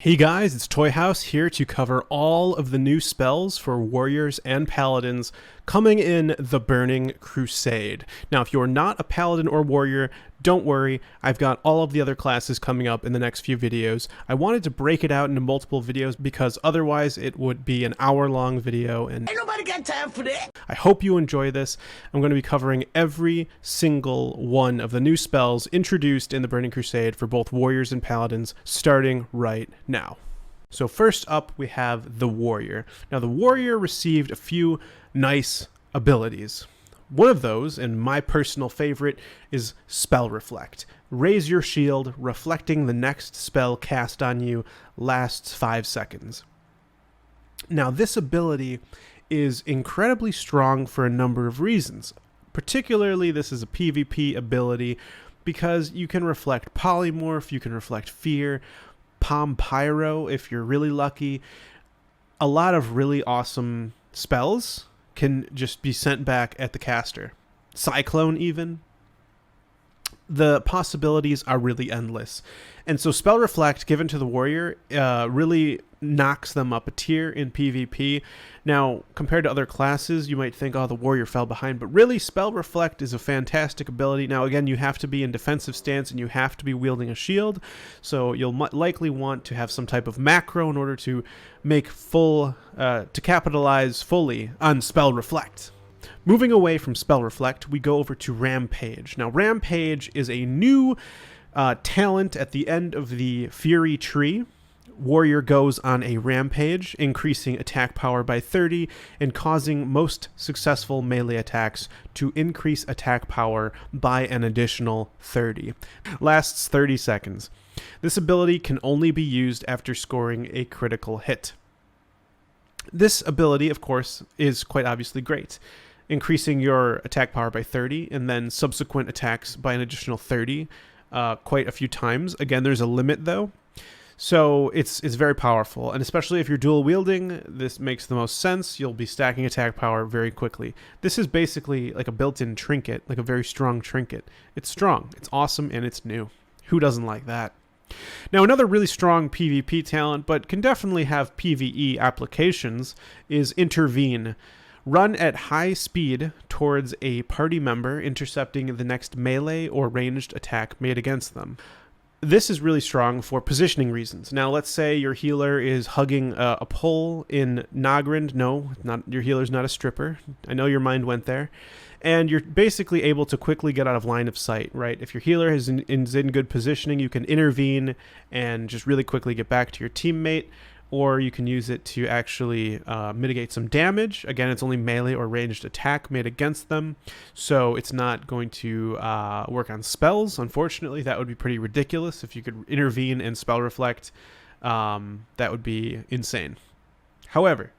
Hey guys, it's Toyhouze here to cover all of the new spells for warriors and paladins coming in the Burning Crusade. Now, if you're not a paladin or warrior, don't worry, I've got all of the other classes coming up in the next few videos. I wanted to break it out into multiple videos because otherwise it would be an hour-long video and ain't nobody got time for that. I hope you enjoy this. I'm going to be covering every single one of the new spells introduced in the Burning Crusade for both warriors and paladins starting right now. So first up we have the warrior. Now the warrior received a few nice abilities. One of those, and my personal favorite, is Spell Reflect. Raise your shield, reflecting the next spell cast on you lasts 5 seconds. Now this ability is incredibly strong for a number of reasons. Particularly this is a PvP ability because you can reflect Polymorph, you can reflect Fear, Palm Pyro if you're really lucky. A lot of really awesome spells can just be sent back at the caster. Cyclone even. The possibilities are really endless. And so Spell Reflect given to the warrior really knocks them up a tier in PvP. Now, compared to other classes, you might think, oh, the warrior fell behind. But really, Spell Reflect is a fantastic ability. Now, again, you have to be in defensive stance and you have to be wielding a shield. So you'll likely want to have some type of macro in order to make to capitalize fully on Spell Reflect. Moving away from Spell Reflect, we go over to Rampage. Now, Rampage is a new talent at the end of the Fury tree. Warrior goes on a rampage, increasing attack power by 30 and causing most successful melee attacks to increase attack power by an additional 30. Lasts 30 seconds. This ability can only be used after scoring a critical hit. This ability, of course, is quite obviously great, increasing your attack power by 30 and then subsequent attacks by an additional 30 quite a few times. Again, there's a limit though. So it's very powerful, and especially if you're dual wielding, this makes the most sense. You'll be stacking attack power very quickly. This is basically like a built-in trinket, like a very strong trinket. It's strong, it's awesome, and it's new. Who doesn't like that? Now, another really strong PvP talent, but can definitely have PvE applications, is Intervene. Run at high speed towards a party member, intercepting the next melee or ranged attack made against them. This is really strong for positioning reasons. Now, let's say your healer is hugging a pole in Nagrind. No, your healer's not a stripper. I know your mind went there. And you're basically able to quickly get out of line of sight, right? If your healer is in good positioning, you can intervene and just really quickly get back to your teammate, or you can use it to actually mitigate some damage. Again, it's only melee or ranged attack made against them, so it's not going to work on spells. Unfortunately, that would be pretty ridiculous. If you could intervene and Spell Reflect, that would be insane. However,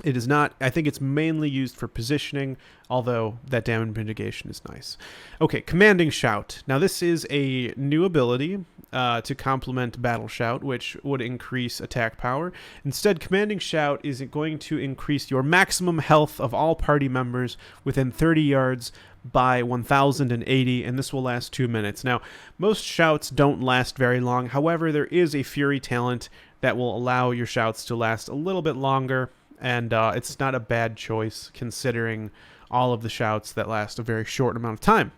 it is not. I think it's mainly used for positioning, although that damage mitigation is nice. Okay, Commanding Shout. Now this is a new ability to complement Battle Shout, which would increase attack power. Instead, Commanding Shout is going to increase your maximum health of all party members within 30 yards by 1080, and this will last 2 minutes. Now, most shouts don't last very long. However, there is a Fury talent that will allow your shouts to last a little bit longer. And it's not a bad choice considering all of the shouts that last a very short amount of time.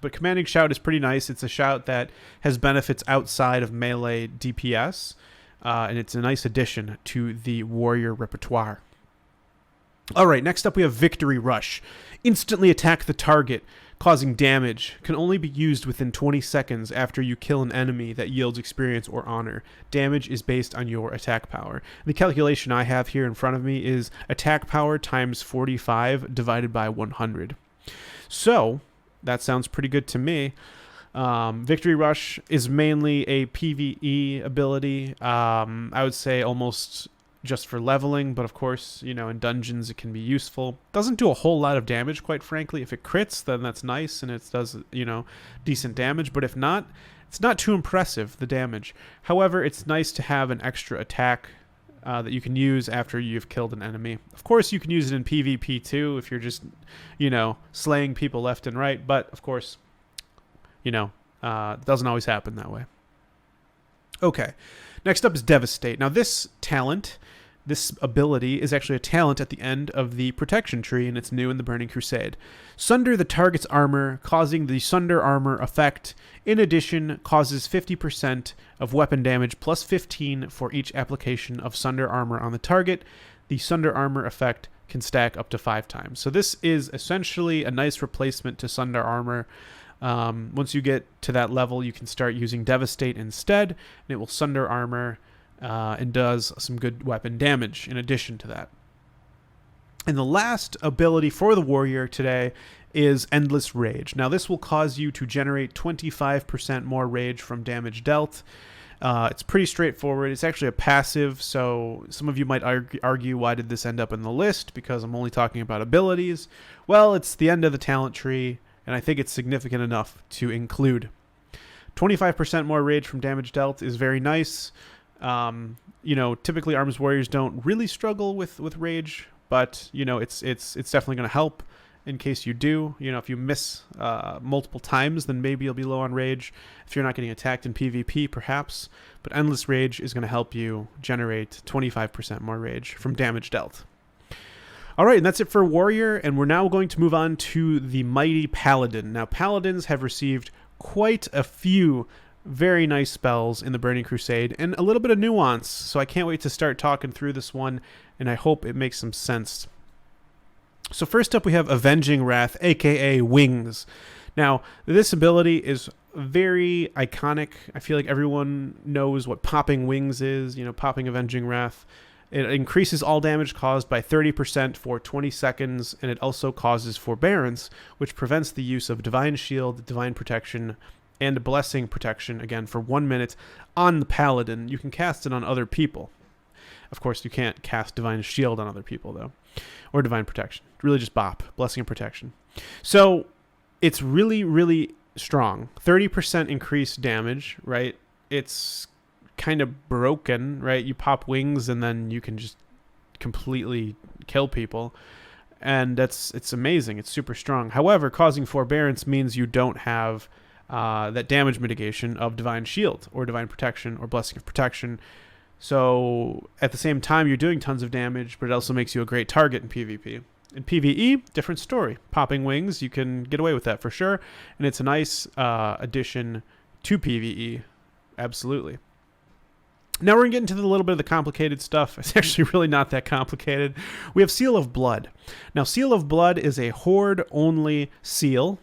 But Commanding Shout is pretty nice. It's a shout that has benefits outside of melee DPS, and it's a nice addition to the warrior repertoire. All right, next up we have Victory Rush. Instantly attack the target, causing damage. Can only be used within 20 seconds after you kill an enemy that yields experience or honor. Damage is based on your attack power. The calculation I have here in front of me is attack power times 45 divided by 100. So, that sounds pretty good to me. Victory Rush is mainly a PvE ability. I would say almost just for leveling, but of course, you know, in dungeons it can be useful. Doesn't do a whole lot of damage, quite frankly. If it crits, then that's nice and it does, you know, decent damage, but if not, it's not too impressive, the damage. However, it's nice to have an extra attack that you can use after you've killed an enemy. Of course, you can use it in PvP too if you're just, you know, slaying people left and right, but of course, you know, it doesn't always happen that way. Okay, next up is Devastate. Now this talent, this ability, is actually a talent at the end of the protection tree, and it's new in the Burning Crusade. Sunder the target's armor, causing the Sunder armor effect. In addition, causes 50% of weapon damage plus 15 for each application of Sunder armor on the target. The Sunder armor effect can stack up to 5 times. So this is essentially a nice replacement to Sunder armor. Once you get to that level, you can start using Devastate instead, and it will Sunder armor and does some good weapon damage in addition to that. And the last ability for the warrior today is Endless Rage. Now this will cause you to generate 25% more rage from damage dealt. It's pretty straightforward. It's actually a passive, so some of you might argue why did this end up in the list, because I'm only talking about abilities. Well, it's the end of the talent tree, and I think it's significant enough to include. 25% more rage from damage dealt is very nice. Typically Arms Warriors don't really struggle with rage, but it's definitely going to help in case you do. If you miss multiple times, then maybe you'll be low on rage. If you're not getting attacked in PvP, perhaps. But Endless Rage is going to help you generate 25% more rage from damage dealt. All right, and that's it for Warrior, and we're now going to move on to the Mighty Paladin. Now, Paladins have received quite a few very nice spells in the Burning Crusade, and a little bit of nuance, so I can't wait to start talking through this one, and I hope it makes some sense. So first up, we have Avenging Wrath, aka Wings. Now, this ability is very iconic. I feel like everyone knows what popping Wings is, popping Avenging Wrath. It increases all damage caused by 30% for 20 seconds, and it also causes Forbearance, which prevents the use of Divine Shield, Divine Protection, and Blessing Protection, again, for 1 minute on the Paladin. You can cast it on other people. Of course, you can't cast Divine Shield on other people, though, or Divine Protection. Really just bop, Blessing and Protection. So it's really, really strong. 30% increased damage, right? It's kind of broken, right? You pop Wings and then you can just completely kill people, and it's amazing. It's super strong. However, causing Forbearance means you don't have that damage mitigation of Divine Shield or Divine Protection or Blessing of Protection. So at the same time, you're doing tons of damage, but it also makes you a great target in PvP. In PvE, different story. Popping Wings, you can get away with that for sure, and it's a nice addition to PvE. Absolutely. Now we're going to get into a little bit of the complicated stuff. It's actually really not that complicated. We have Seal of Blood. Now, Seal of Blood is a horde-only seal.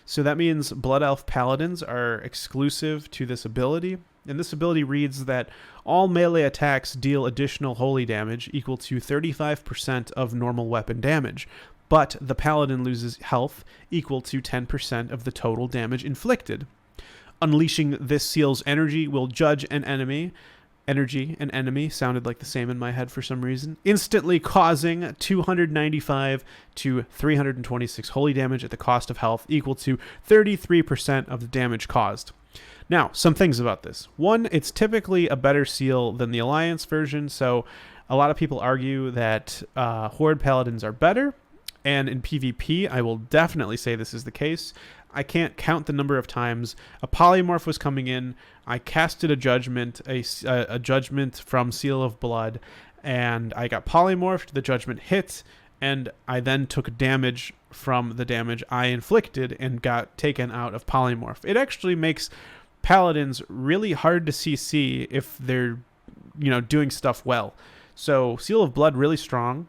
So that means Blood Elf Paladins are exclusive to this ability. And this ability reads that all melee attacks deal additional holy damage equal to 35% of normal weapon damage. But the Paladin loses health equal to 10% of the total damage inflicted. Unleashing this seal's energy will judge an enemy. Energy and enemy sounded like the same in my head for some reason, instantly causing 295 to 326 holy damage at the cost of health equal to 33% of the damage caused. Now, some things about this. One, it's typically a better seal than the Alliance version, so a lot of people argue that Horde Paladins are better, and in PvP, I will definitely say this is the case. I can't count the number of times a polymorph was coming in. I casted a judgment, a judgment from Seal of Blood, and I got polymorphed. The judgment hit, and I then took damage from the damage I inflicted and got taken out of polymorph. It actually makes Paladins really hard to CC if they're, doing stuff well. So Seal of Blood really strong.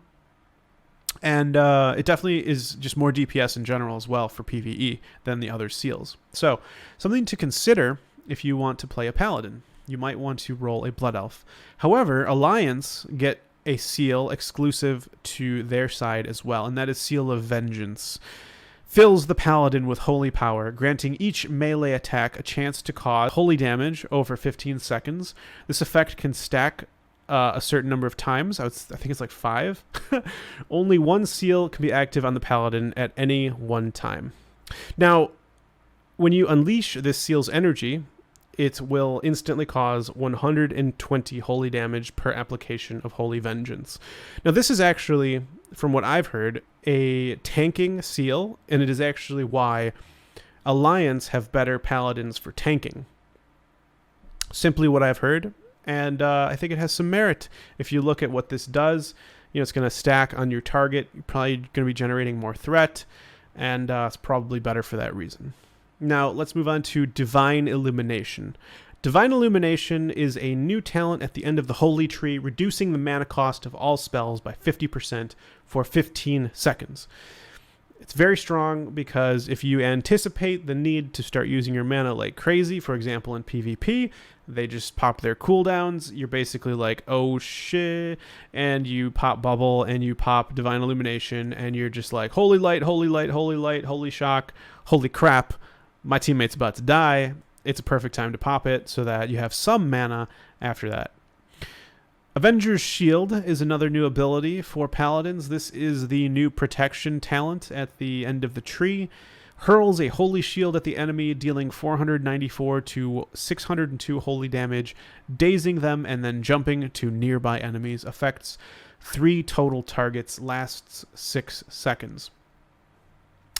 And it definitely is just more DPS in general as well for PvE than the other seals. So something to consider if you want to play a Paladin. You might want to roll a Blood Elf. However, Alliance get a seal exclusive to their side as well, and that is Seal of Vengeance. Fills the Paladin with holy power, granting each melee attack a chance to cause holy damage over 15 seconds. This effect can stack a certain number of times. I think it's like 5. Only one seal can be active on the Paladin at any one time. Now, when you unleash this seal's energy, it will instantly cause 120 holy damage per application of Holy Vengeance. Now, this is actually, from what I've heard, a tanking seal, and it is actually why Alliance have better Paladins for tanking. simply what I've heard, and I think it has some merit. If you look at what this does, it's going to stack on your target. You're probably going to be generating more threat, and it's probably better for that reason. Now, let's move on to Divine Illumination. Divine Illumination is a new talent at the end of the Holy Tree, reducing the mana cost of all spells by 50% for 15 seconds. It's very strong because if you anticipate the need to start using your mana like crazy, for example in PvP, they just pop their cooldowns, you're basically like, oh shit, and you pop Bubble and you pop Divine Illumination, and you're just like, holy light, holy light, holy light, holy shock, holy crap, my teammate's about to die. It's a perfect time to pop it so that you have some mana after that. Avenger's Shield is another new ability for Paladins. This is the new protection talent at the end of the tree. Hurls a holy shield at the enemy, dealing 494 to 602 holy damage, dazing them, and then jumping to nearby enemies. Affects 3 total targets, lasts 6 seconds.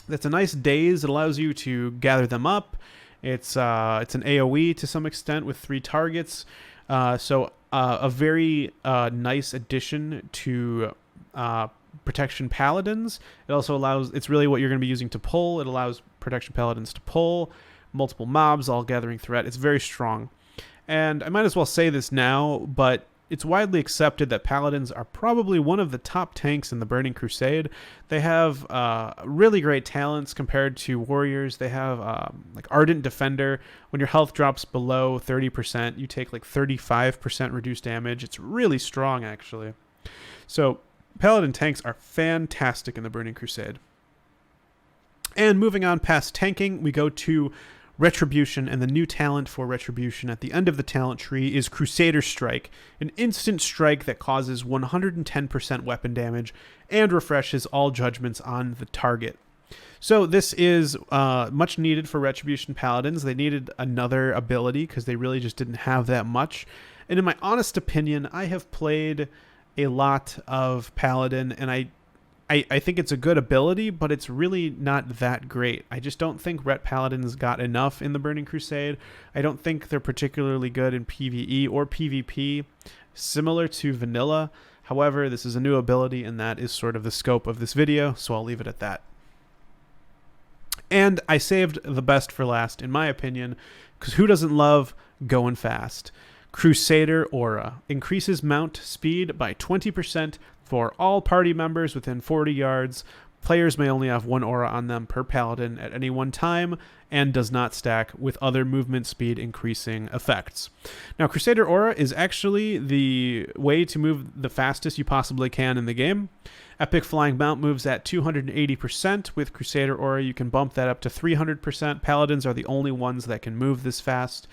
That's a nice daze. It allows you to gather them up. It's an AoE to some extent with 3 targets. So a very nice addition to Protection Paladins. It also allows, it's really what you're going to be using to pull. It allows Protection Paladins to pull multiple mobs, all gathering threat. It's very strong. And I might as well say this now, but it's widely accepted that Paladins are probably one of the top tanks in the Burning Crusade. They have really great talents compared to Warriors. They have like Ardent Defender. When your health drops below 30%, you take like 35% reduced damage. It's really strong, actually. So Paladin tanks are fantastic in the Burning Crusade. And moving on past tanking, we go to Retribution, and the new talent for Retribution at the end of the talent tree is Crusader Strike, an instant strike that causes 110% weapon damage and refreshes all judgments on the target. So this is much needed for Retribution Paladins. They needed another ability because they really just didn't have that much. And in my honest opinion, I have played a lot of Paladin, and I think it's a good ability, but it's really not that great. I just don't think Ret Paladins got enough in the Burning Crusade. I don't think they're particularly good in PvE or PvP, similar to Vanilla. However, this is a new ability, and that is sort of the scope of this video, so I'll leave it at that. And I saved the best for last, in my opinion, because who doesn't love going fast? Crusader Aura increases mount speed by 20% for all party members within 40 yards. Players may only have 1 aura on them per paladin at any one time, and does not stack with other movement speed increasing effects. Now, Crusader Aura is actually the way to move the fastest you possibly can in the game. Epic Flying Mount moves at 280%. With Crusader Aura, you can bump that up to 300%. Paladins are the only ones that can move this fast.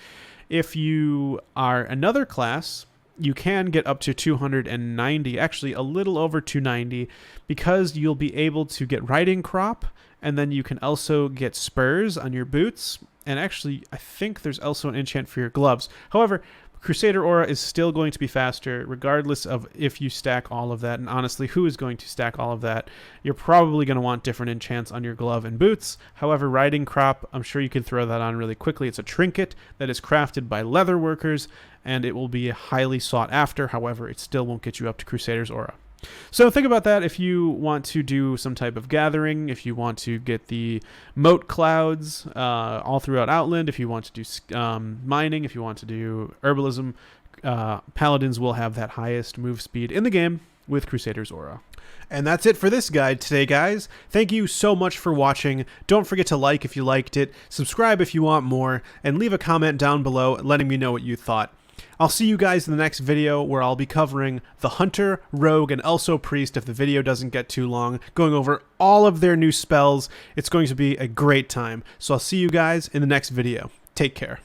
If you are another class, you can get up to 290, actually a little over 290, because you'll be able to get Riding Crop, and then you can also get spurs on your boots, and actually I think there's also an enchant for your gloves. However, Crusader Aura is still going to be faster regardless of if you stack all of that, and honestly, who is going to stack all of that? You're probably going to want different enchants on your glove and boots. However, Riding Crop, I'm sure you can throw that on really quickly. It's a trinket that is crafted by leather workers, and it will be highly sought after. However, it still won't get you up to Crusader's Aura. So think about that if you want to do some type of gathering, if you want to get the moat clouds all throughout Outland, if you want to do mining, if you want to do herbalism, Paladins will have that highest move speed in the game with Crusader's Aura. And that's it for this guide today, guys. Thank you so much for watching. Don't forget to like if you liked it, subscribe if you want more, and leave a comment down below letting me know what you thought. I'll see you guys in the next video, where I'll be covering the Hunter, Rogue, and also Priest if the video doesn't get too long, going over all of their new spells. It's going to be a great time. So I'll see you guys in the next video. Take care.